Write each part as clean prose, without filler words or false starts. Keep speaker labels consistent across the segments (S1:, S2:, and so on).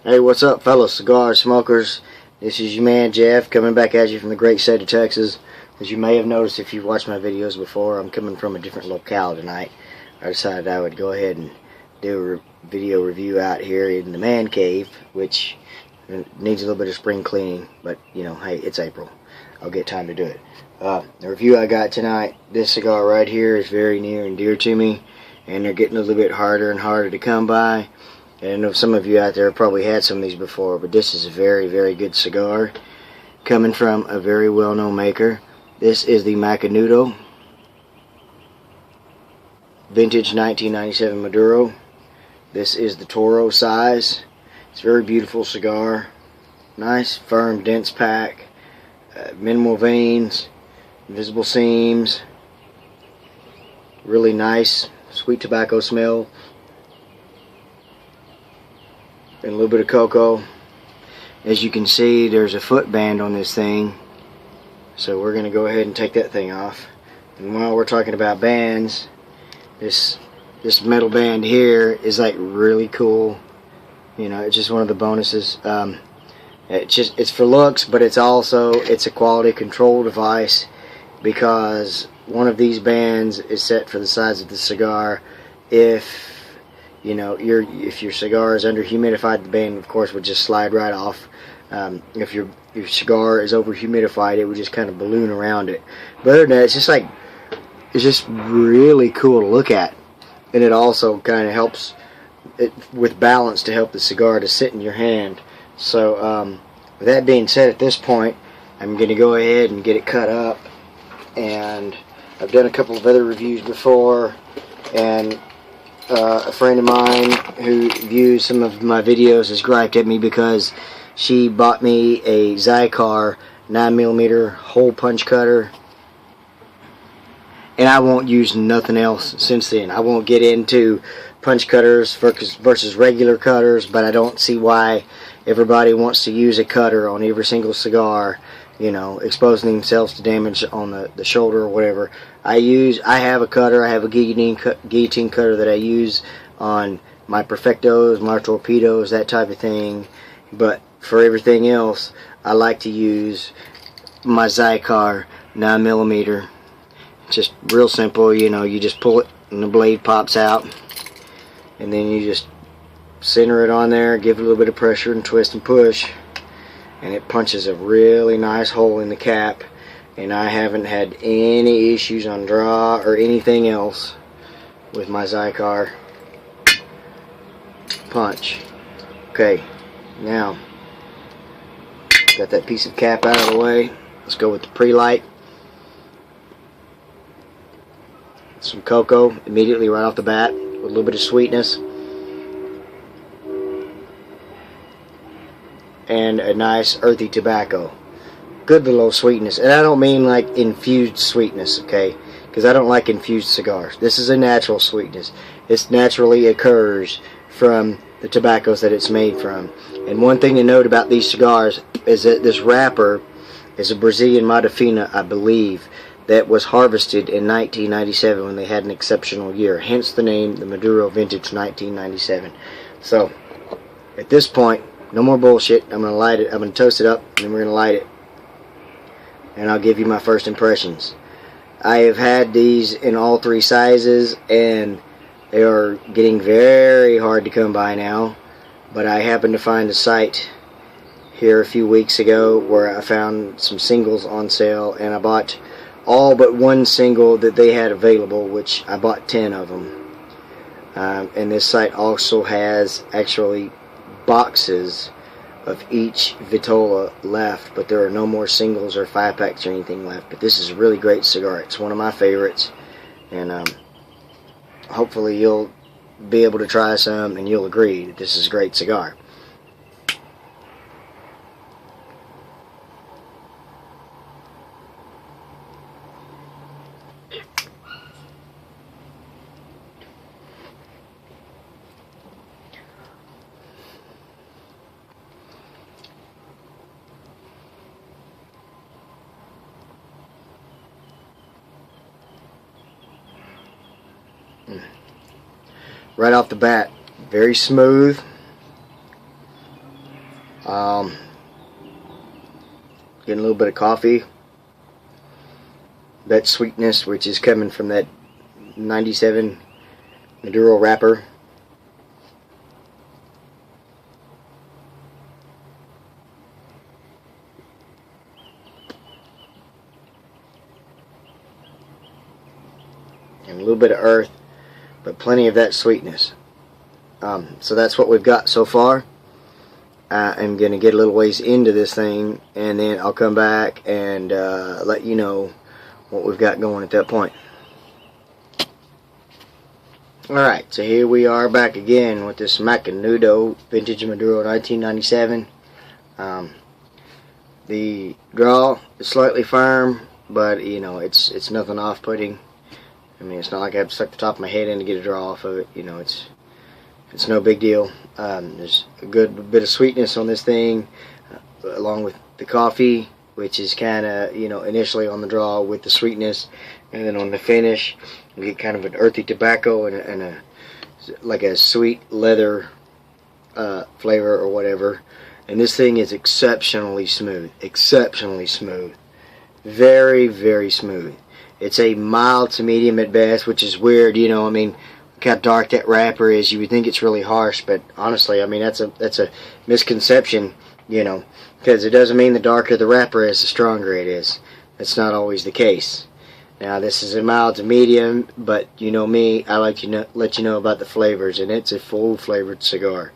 S1: Hey, what's up, fellow cigar smokers? This is your man Jeff coming back at you from the great state of Texas. As you may have noticed if you've watched my videos before, I'm coming from a different locale tonight. I decided I would go ahead and do a video review out here in the man cave, which needs a little bit of spring cleaning, but you know, hey, it's April. I'll get time to do it. The review I got tonight, this cigar right here is very near and dear to me, and they're getting a little bit harder and harder to come by. And I know some of you out there have probably had some of these before, but this is a very, very good cigar coming from a very well-known maker. This is the Macanudo Vintage 1997 Maduro. This is the Toro size. It's a very beautiful cigar. Nice, firm, dense pack. Minimal veins, visible seams. Really nice, sweet tobacco smell. And a little bit of cocoa. As you can see, there's a foot band on this thing, so we're going to go ahead and take that thing off. And while we're talking about bands, this metal band here is like really cool. You know, it's just one of the bonuses. It's for looks, but it's a quality control device, because one of these bands is set for the size of the cigar. If you know, if your cigar is under humidified, the band of course would just slide right off. If your cigar is over humidified, it would just kind of balloon around it. But other than that, it's just really cool to look at, and it also kind of helps it with balance to help the cigar to sit in your hand. So with that being said, at this point I'm going to go ahead and get it cut up. And I've done a couple of other reviews before, and a friend of mine who views some of my videos has griped at me because she bought me a Zycar 9mm hole punch cutter, and I won't use nothing else since then. I won't get into punch cutters versus regular cutters, but I don't see why everybody wants to use a cutter on every single cigar, you know, exposing themselves to damage on the shoulder or whatever. I have a cutter. I have a guillotine cutter that I use on my Perfectos, my Torpedoes, that type of thing. But for everything else, I like to use my Zycar 9mm. Just real simple, you know, you just pull it and the blade pops out, and then you just center it on there, give it a little bit of pressure and twist and push, and it punches a really nice hole in the cap. And I haven't had any issues on draw or anything else with my Zycar punch. Okay, now got that piece of cap out of the way. Let's go with the pre-light. Some cocoa immediately right off the bat with a little bit of sweetness. And a nice earthy tobacco. Good little sweetness. And I don't mean like infused sweetness, okay? Because I don't like infused cigars. This is a natural sweetness. This naturally occurs from the tobaccos that it's made from. And one thing to note about these cigars is that this wrapper is a Brazilian Maduro, I believe, that was harvested in 1997 when they had an exceptional year. Hence the name, the Maduro Vintage 1997. So, at this point, no more bullshit. I'm going to light it. I'm going to toast it up, and then we're going to light it. And I'll give you my first impressions. I have had these in all three sizes, and they are getting very hard to come by now. But I happened to find a site here a few weeks ago where I found some singles on sale, and I bought all but one single that they had available, which I bought 10 of them. And this site also has actually boxes of each Vitola left, but there are no more singles or 5-packs or anything left. But this is a really great cigar. It's one of my favorites, and hopefully you'll be able to try some and you'll agree that this is a great cigar. Right off the bat, very smooth, Getting a little bit of coffee. That sweetness, which is coming from that 97 Maduro wrapper. And a little bit of earth, but plenty of that sweetness. So that's what we've got so far. I'm going to get a little ways into this thing, and then I'll come back and let you know what we've got going at that point. Alright, so here we are back again with this Macanudo Vintage Maduro 1997. The draw is slightly firm, but you know, it's nothing off-putting. I mean, it's not like I have to suck the top of my head in to get a draw off of it. You know, it's no big deal. There's a good bit of sweetness on this thing, along with the coffee, which is kind of, you know, initially on the draw with the sweetness, and then on the finish we get kind of an earthy tobacco and a like a sweet leather flavor or whatever. And this thing is exceptionally smooth, very, very smooth. It's a mild to medium at best, which is weird, you know. I mean, look how dark that wrapper is. You would think it's really harsh, but honestly, I mean, that's a misconception, you know, because it doesn't mean the darker the wrapper is, the stronger it is. That's not always the case. Now, this is a mild to medium, but you know me, I like to let you know about the flavors, and it's a full flavored cigar.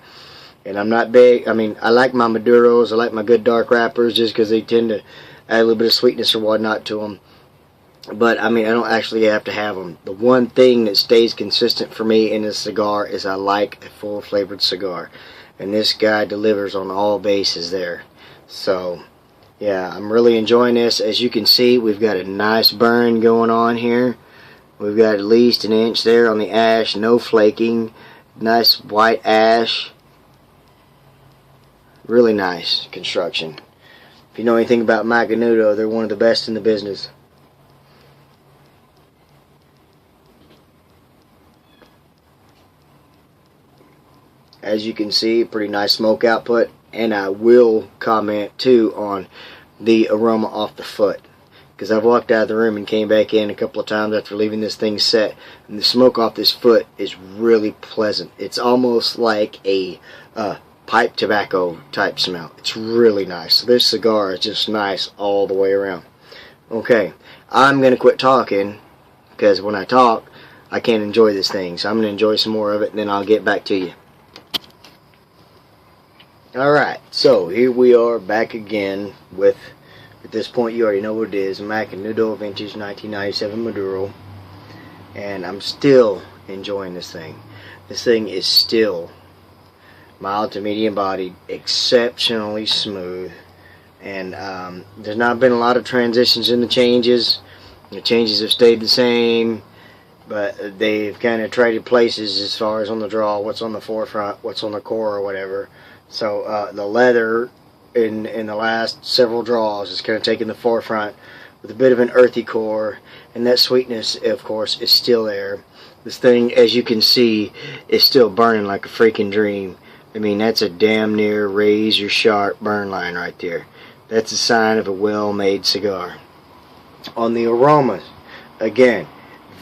S1: And I'm not big. I mean, I like my Maduros, I like my good dark wrappers, just because they tend to add a little bit of sweetness or whatnot to them. But I mean, I don't actually have to have them. The one thing that stays consistent for me in a cigar is I like a full flavored cigar, and this guy delivers on all bases there. So yeah, I'm really enjoying this. As you can see, we've got a nice burn going on here. We've got at least an inch there on the ash, no flaking, nice white ash, really nice construction. If you know anything about Macanudo, they're one of the best in the business. As you can see, pretty nice smoke output, and I will comment too on the aroma off the foot, because I've walked out of the room and came back in a couple of times after leaving this thing set, and the smoke off this foot is really pleasant. It's almost like a pipe tobacco type smell. It's really nice. So this cigar is just nice all the way around. Okay, I'm going to quit talking, because when I talk, I can't enjoy this thing. So I'm going to enjoy some more of it, and then I'll get back to you. Alright, so here we are back again with, at this point you already know what it is, Macanudo Vintage 1997 Maduro. And I'm still enjoying this thing. This thing is still mild to medium bodied, exceptionally smooth. And there's not been a lot of transitions in the changes. The changes have stayed the same, but they've kind of traded places as far as on the draw, what's on the forefront, what's on the core or whatever. So the leather in the last several draws is kind of taking the forefront with a bit of an earthy core, and that sweetness, of course, is still there. This thing, as you can see, is still burning like a freaking dream. I mean, that's a damn near razor sharp burn line right there. That's a sign of a well-made cigar. On the aromas, again,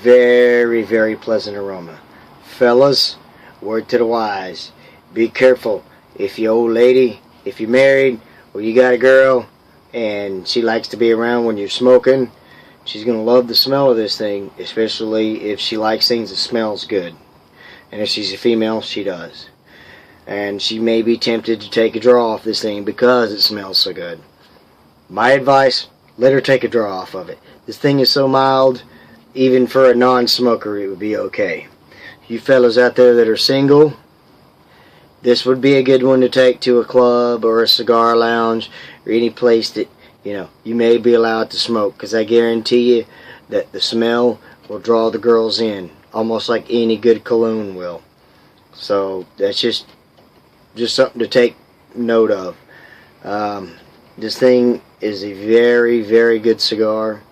S1: very, very pleasant aroma. Fellas, word to the wise, be careful. If you're old lady, if you're married, or you got a girl, and she likes to be around when you're smoking, she's going to love the smell of this thing, especially if she likes things that smells good. And if she's a female, she does. And she may be tempted to take a draw off this thing because it smells so good. My advice, let her take a draw off of it. This thing is so mild, even for a non-smoker, it would be okay. You fellas out there that are single, this would be a good one to take to a club or a cigar lounge or any place that, you know, you may be allowed to smoke, because I guarantee you that the smell will draw the girls in, almost like any good cologne will. So that's just something to take note of. This thing is a very, very good cigar.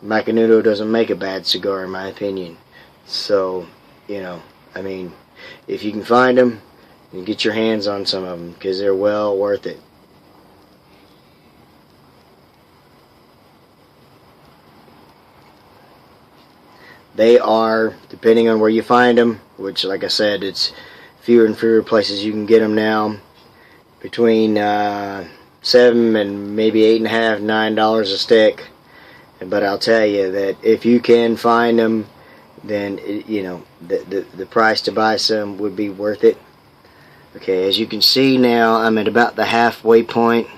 S1: Macanudo doesn't make a bad cigar, in my opinion. So, you know, I mean, if you can find them, and get your hands on some of them, because they're well worth it. They are, depending on where you find them, which, like I said, it's fewer and fewer places you can get them now, between $7 and maybe $8.50, $9 a stick. But I'll tell you that if you can find them, then you know the price to buy some would be worth it. Okay, as you can see now, I'm at about the halfway point.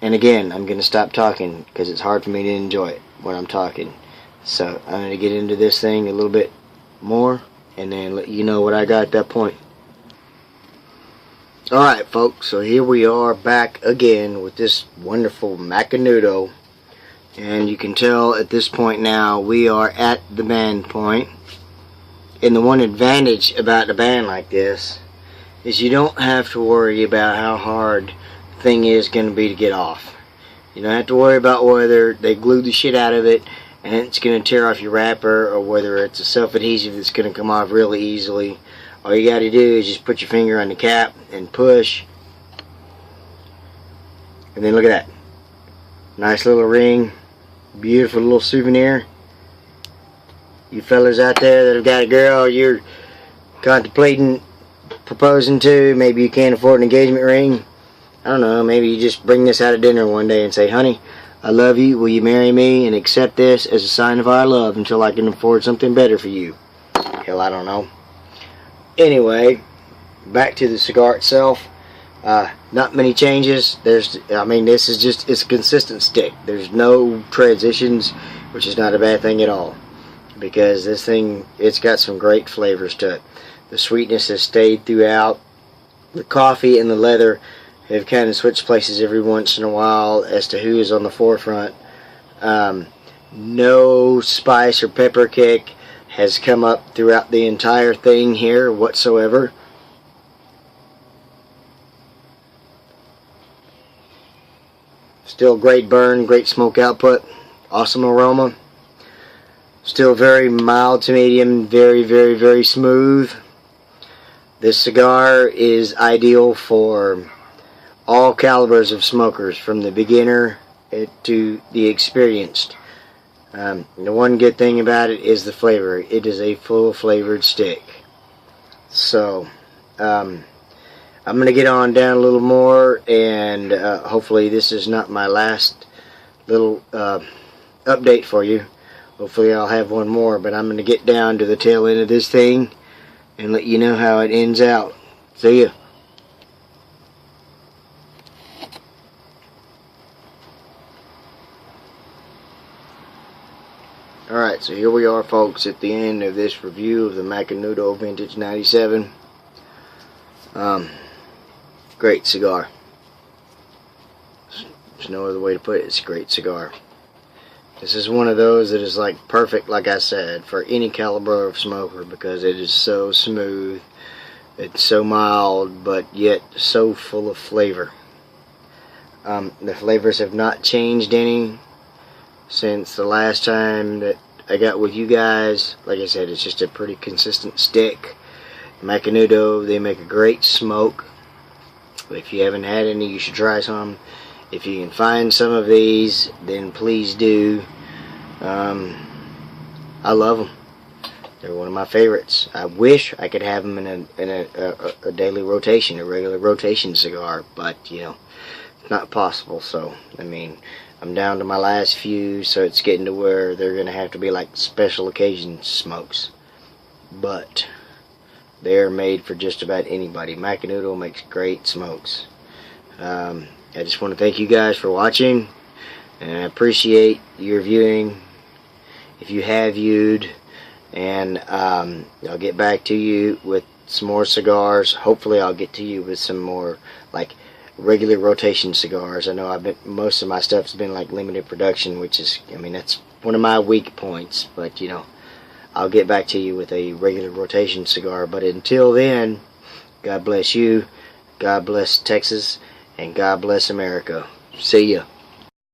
S1: And again, I'm going to stop talking because it's hard for me to enjoy it when I'm talking. So I'm going to get into this thing a little bit more and then let you know what I got at that point. Alright folks, so here we are back again with this wonderful Macanudo. And you can tell at this point now we are at the band point. And the one advantage about a band like this is you don't have to worry about how hard the thing is going to be to get off. You don't have to worry about whether they glue the shit out of it and it's going to tear off your wrapper, or whether it's a self-adhesive that's going to come off really easily. All you got to do is just put your finger on the cap and push, and then look at that, nice little ring, beautiful little souvenir. You fellas out there that have got a girl you're contemplating proposing to, maybe you can't afford an engagement ring, I don't know, maybe you just bring this out at dinner one day and say, honey, I love you, will you marry me and accept this as a sign of our love until I can afford something better for you? Hell, I don't know. Anyway, back to the cigar itself. Not many changes. This is just, it's a consistent stick. There's no transitions, which is not a bad thing at all, because this thing, it's got some great flavors to it. The sweetness has stayed throughout. The coffee and the leather have kind of switched places every once in a while as to who is on the forefront. No spice or pepper kick has come up throughout the entire thing here whatsoever. Still great burn, great smoke output, awesome aroma. Still very mild to medium, very, very, very smooth. This cigar is ideal for all calibers of smokers, from the beginner to the experienced. The one good thing about it is the flavor. It is a full flavored stick. So I'm going to get on down a little more, and hopefully this is not my last little update for you. Hopefully I'll have one more, but I'm going to get down to the tail end of this thing and let you know how it ends out. See ya. Alright, so here we are folks at the end of this review of the Macanudo Vintage 97. Great cigar. There's no other way to put it. It's a great cigar. This is one of those that is like perfect, like I said, for any caliber of smoker, because it is so smooth, it's so mild, but yet so full of flavor. The flavors have not changed any since the last time that I got with you guys. Like I said, it's just a pretty consistent stick. Macanudo, they make a great smoke. If you haven't had any, you should try some. If you can find some of these, then please do. I love them. They're one of my favorites. I wish I could have them in a daily rotation, a regular rotation cigar, but you know, it's not possible. So I mean, I'm down to my last few, so it's getting to where they're gonna have to be like special occasion smokes. But they're made for just about anybody. Macanudo makes great smokes. I just want to thank you guys for watching, and I appreciate your viewing if you have viewed, and I'll get back to you with some more cigars. Hopefully I'll get to you with some more like regular rotation cigars. I know most of my stuff's been like limited production, which is, I mean, that's one of my weak points, but you know, I'll get back to you with a regular rotation cigar. But until then, God bless you, God bless Texas, and God bless America. See ya.